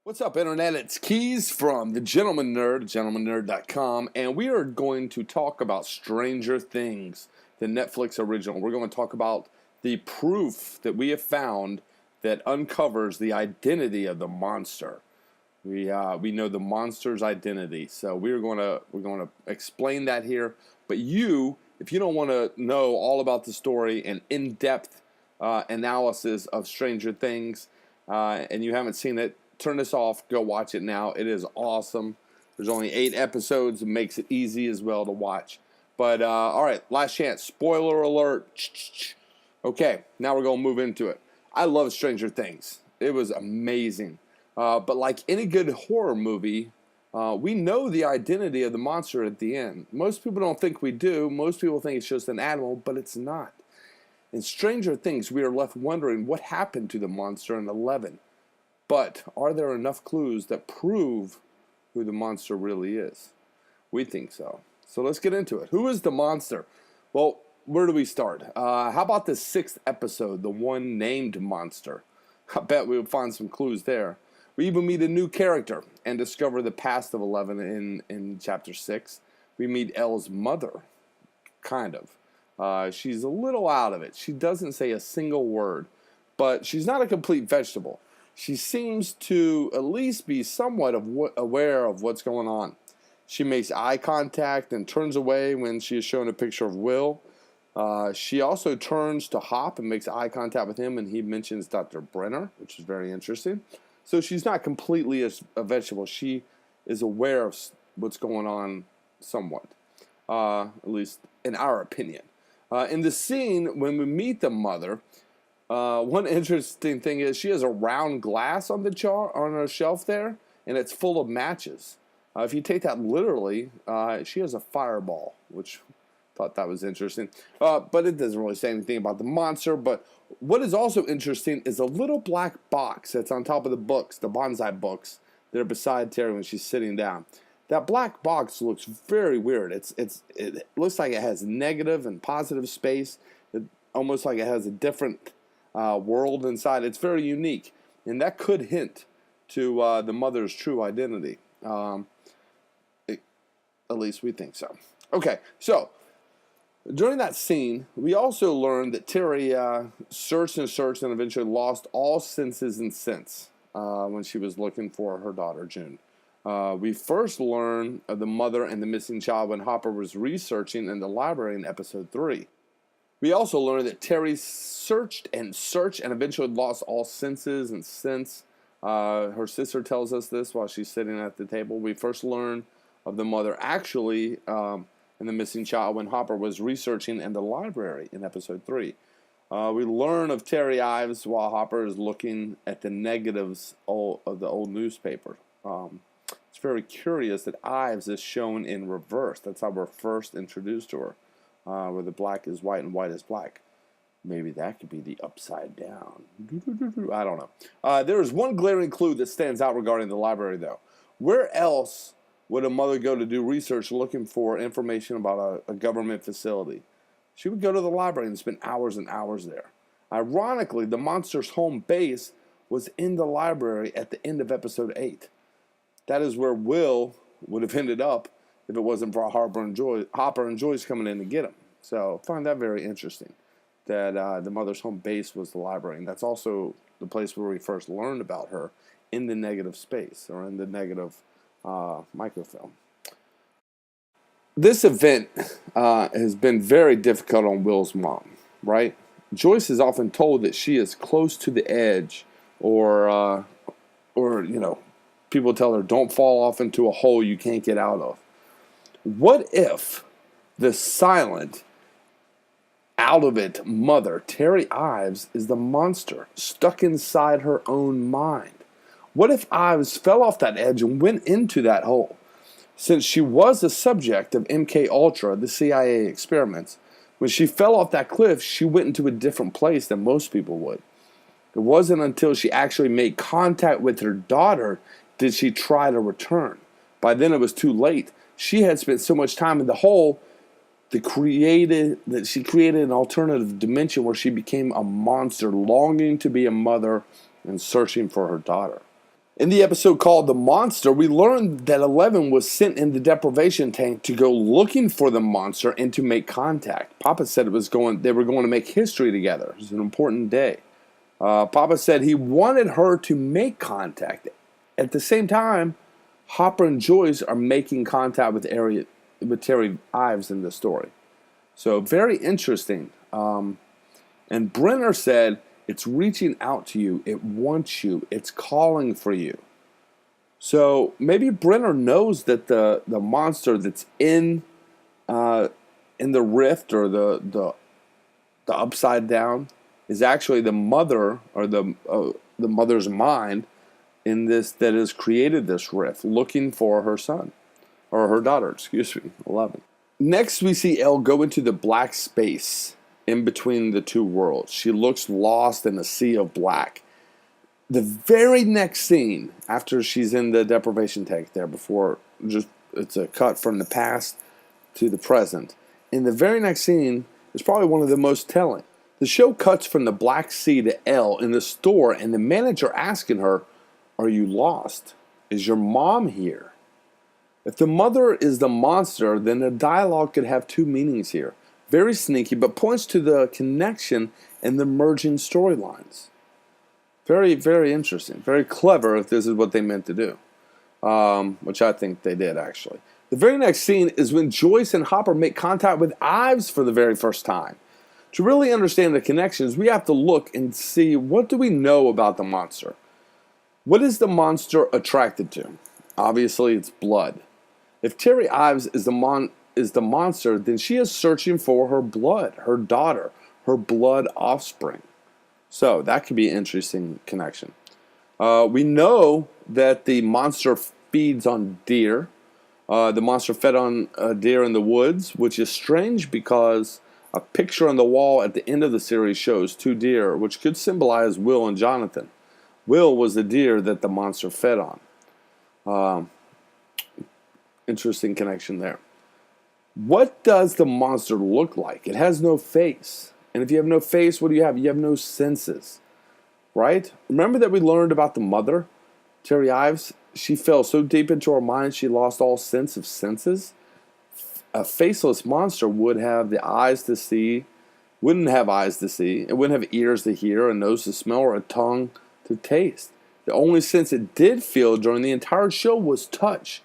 What's up, Internet? It's Keys from The Gentleman Nerd, gentlemannerd.com, and we are going to talk about Stranger Things, the Netflix original. We're going to talk about the proof that we have found that uncovers the identity of the monster. We know the monster's identity, so we're going to explain that here. But if you don't want to know all about the story and in-depth analysis of Stranger Things, and you haven't seen it, turn this off, go watch it now. It is awesome. There's only 8 episodes. It makes it easy as well to watch. But, all right, last chance. Spoiler alert. Okay, now we're going to move into it. I love Stranger Things. It was amazing. But like any good horror movie, we know the identity of the monster at the end. Most people don't think we do. Most people think it's just an animal, but it's not. In Stranger Things, we are left wondering what happened to the monster in 11. But are there enough clues that prove who the monster really is? We think so. So let's get into it. Who is the monster? Well, where do we start? How about the 6th episode, the one named Monster? I bet we would find some clues there. We even meet a new character and discover the past of 11 in Chapter 6. We meet Elle's mother, kind of. She's a little out of it. She doesn't say a single word, but she's not a complete vegetable. She seems to at least be somewhat aware of what's going on. She makes eye contact and turns away when she is shown a picture of Will. She also turns to Hop and makes eye contact with him, and he mentions Dr. Brenner, which is very interesting. So she's not completely a vegetable. She is aware of what's going on somewhat, at least in our opinion. In the scene, when we meet the mother, one interesting thing is she has a round glass on her shelf there, and it's full of matches. If you take that literally, she has a fireball, which I thought that was interesting. But it doesn't really say anything about the monster. But what is also interesting is a little black box that's on top of the books, the bonsai books, that are beside Terry when she's sitting down. That black box looks very weird. It looks like it has negative and positive space. Almost like it has a different world inside. It's very unique, and that could hint to the mother's true identity. At least we think so. Okay, so during that scene, we also learned that Terry searched and searched and eventually lost all senses and sense when she was looking for her daughter, June. We first learned of the mother and the missing child when Hopper was researching in the library in episode 3. We also learned that Terry searched and eventually lost all senses and sense. Her sister tells us this while she's sitting at the table. We first learned of the mother actually in the missing child when Hopper was researching in the library in episode 3. We learn of Terry Ives while Hopper is looking at the negatives of the old newspaper. It's very curious that Ives is shown in reverse. That's how we're first introduced to her. Where the black is white and white is black. Maybe that could be the upside down. I don't know. There is one glaring clue that stands out regarding the library, though. Where else would a mother go to do research looking for information about a government facility? She would go to the library and spend hours and hours there. Ironically, the monster's home base was in the library at the end of episode 8. That is where Will would have ended up if it wasn't for Hopper and Joyce coming in to get him. So I find that very interesting, that the mother's home base was the library. And that's also the place where we first learned about her in the negative space, or in the negative microfilm. This event has been very difficult on Will's mom, right? Joyce is often told that she is close to the edge, or people tell her, don't fall off into a hole you can't get out of. What if the silent, out of it mother, Terry Ives, is the monster stuck inside her own mind? What if Ives fell off that edge and went into that hole? Since she was the subject of MK Ultra, the CIA experiments, when she fell off that cliff, she went into a different place than most people would. It wasn't until she actually made contact with her daughter did she try to return. By then it was too late. She had spent so much time in the hole that she created an alternative dimension where she became a monster, longing to be a mother and searching for her daughter. In the episode called The Monster, we learned that Eleven was sent in the deprivation tank to go looking for the monster and to make contact. Papa said they were going to make history together. It was an important day. Papa said he wanted her to make contact. At the same time, Hopper and Joyce are making contact with Terry Ives in the story. So very interesting. And Brenner said, it's reaching out to you. It wants you. It's calling for you. So maybe Brenner knows that the monster that's in the rift or the upside down is actually the mother or the mother's mind in this that has created this rift, looking for her son or her daughter. Excuse me, 11. Next, we see Elle go into the black space in between the two worlds. She looks lost in a sea of black. The very next scene, after she's in the deprivation tank there, it's a cut from the past to the present. In the very next scene is probably one of the most telling. The show cuts from the Black Sea to Elle in the store, and the manager asking her, "Are you lost? Is your mom here?" If the mother is the monster, then the dialogue could have two meanings here. Very sneaky, but points to the connection and the merging storylines. Very, very interesting. Very clever if this is what they meant to do. Which I think they did, actually. The very next scene is when Joyce and Hopper make contact with Ives for the very first time. To really understand the connections, we have to look and see, what do we know about the monster? What is the monster attracted to? Obviously, it's blood. If Terry Ives is the monster, then she is searching for her blood, her daughter, her blood offspring. So that could be an interesting connection. We know that the monster feeds on deer. The monster fed on a deer in the woods, which is strange because a picture on the wall at the end of the series shows two deer, which could symbolize Will and Jonathan. Will was the deer that the monster fed on. Interesting connection there. What does the monster look like? It has no face. And if you have no face, what do you have? You have no senses, right? Remember that we learned about the mother, Terry Ives? She fell so deep into her mind she lost all sense of senses. A faceless monster would have the eyes to see, wouldn't have eyes to see. It wouldn't have ears to hear, a nose to smell, or a tongue to taste. The only sense it did feel during the entire show was touch.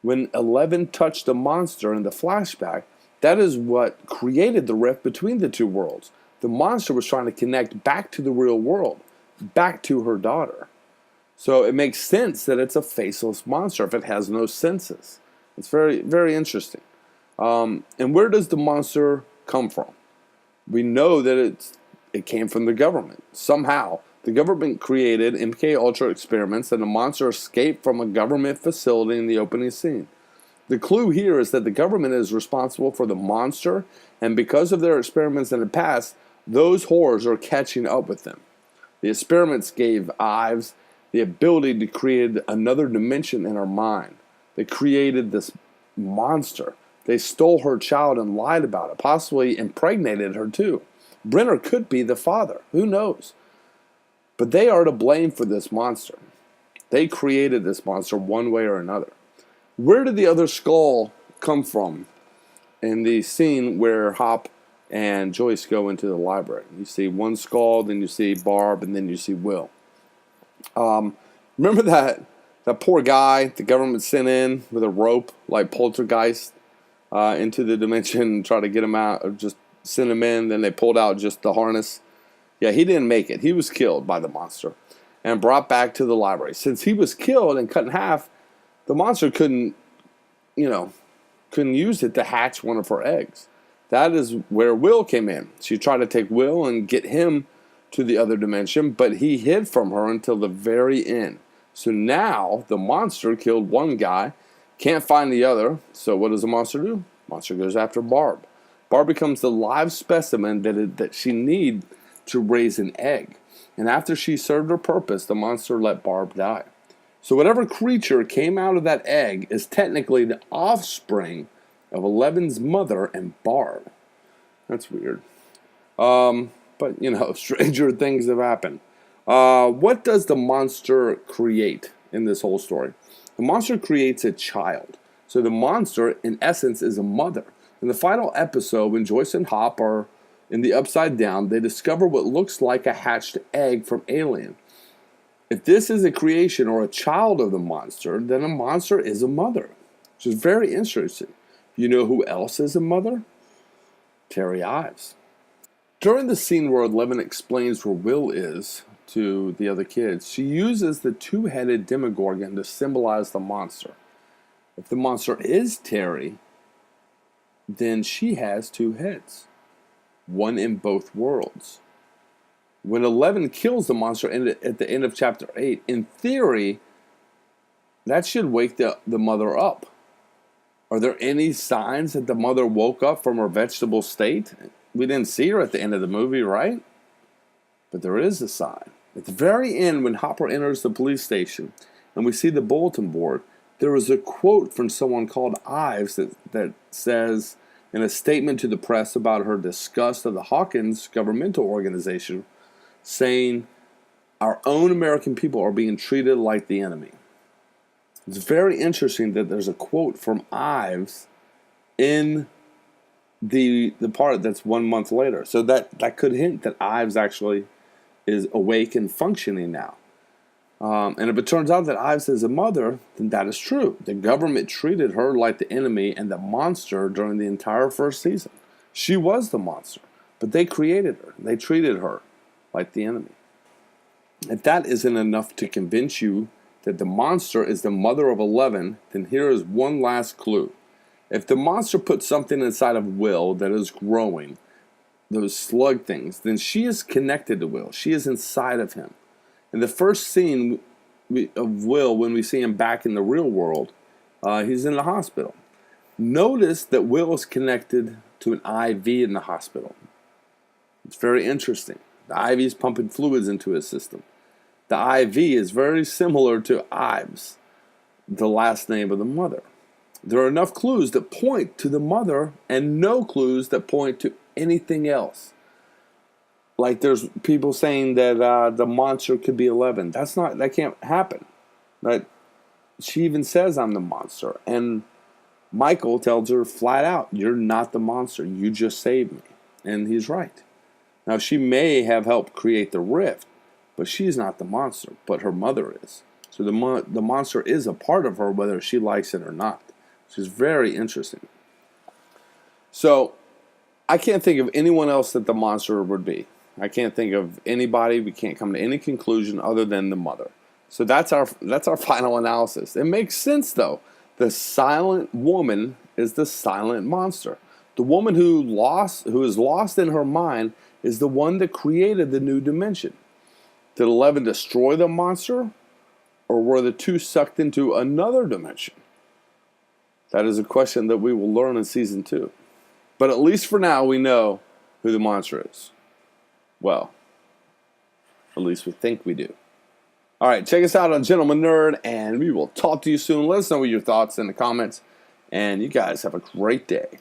When 11 touched the monster in the flashback, that is what created the rift between the two worlds. The monster was trying to connect back to the real world, back to her daughter. So it makes sense that it's a faceless monster if it has no senses. It's very, very interesting. And where does the monster come from? We know that it came from the government. Somehow, the government created MK Ultra experiments and the monster escaped from a government facility in the opening scene. The clue here is that the government is responsible for the monster, and because of their experiments in the past, those horrors are catching up with them. The experiments gave Ives the ability to create another dimension in her mind. They created this monster. They stole her child and lied about it, possibly impregnated her too. Brenner could be the father. Who knows? But they are to blame for this monster. They created this monster one way or another. Where did the other skull come from in the scene where Hop and Joyce go into the library? You see one skull, then you see Barb, and then you see Will. Remember that poor guy the government sent in with a rope like Poltergeist into the dimension and try to get him out, or just send him in, then they pulled out just the harness? Yeah, he didn't make it. He was killed by the monster and brought back to the library. Since he was killed and cut in half, the monster couldn't use it to hatch one of her eggs. That is where Will came in. She tried to take Will and get him to the other dimension, but he hid from her until the very end. So now the monster killed one guy, can't find the other. So what does the monster do? Monster goes after Barb. Barb becomes the live specimen that she needs to raise an egg. And after she served her purpose, the monster let Barb die. So whatever creature came out of that egg is technically the offspring of Eleven's mother and Barb. That's weird. But, stranger things have happened. What does the monster create in this whole story? The monster creates a child. So the monster, in essence, is a mother. In the final episode, when Joyce and Hop are in the Upside Down, they discover what looks like a hatched egg from Alien. If this is a creation or a child of the monster, then a monster is a mother, which is very interesting. You know who else is a mother? Terry Ives. During the scene where Eleven explains where Will is to the other kids, she uses the two-headed Demogorgon to symbolize the monster. If the monster is Terry, then she has two heads, one in both worlds. When Eleven kills the monster at the end of chapter 8, in theory, that should wake the mother up. Are there any signs that the mother woke up from her vegetable state? We didn't see her at the end of the movie, right? But there is a sign. At the very end, when Hopper enters the police station and we see the bulletin board, there is a quote from someone called Ives that says, in a statement to the press about her disgust of the Hawkins governmental organization, saying, "Our own American people are being treated like the enemy." It's very interesting that there's a quote from Ives in the part that's 1 month later. So that could hint that Ives actually is awake and functioning now. And if it turns out that Ives is a mother, then that is true. The government treated her like the enemy and the monster during the entire first season. She was the monster, but they created her. They treated her like the enemy. If that isn't enough to convince you that the monster is the mother of 11, then here is one last clue. If the monster puts something inside of Will that is growing, those slug things, then she is connected to Will. She is inside of him. In the first scene of Will, when we see him back in the real world, he's in the hospital. Notice that Will is connected to an IV in the hospital. It's very interesting. The IV is pumping fluids into his system. The IV is very similar to Ives, the last name of the mother. There are enough clues that point to the mother and no clues that point to anything else. Like there's people saying that the monster could be 11. That can't happen. That she even says I'm the monster. And Michael tells her flat out, "You're not the monster. You just saved me." And he's right. Now she may have helped create the rift, but she's not the monster, but her mother is. So the monster is a part of her whether she likes it or not. Which is very interesting. So I can't think of anyone else that the monster would be. I can't think of anybody. We can't come to any conclusion other than the mother. So that's our final analysis. It makes sense though. The silent woman is the silent monster. The woman who is lost in her mind is the one that created the new dimension. Did 11 destroy the monster, or were the two sucked into another dimension? That is a question that we will learn in season 2. But at least for now, we know who the monster is. Well, at least we think we do. All right, check us out on Gentleman Nerd, and we will talk to you soon. Let us know your thoughts in the comments, and you guys have a great day.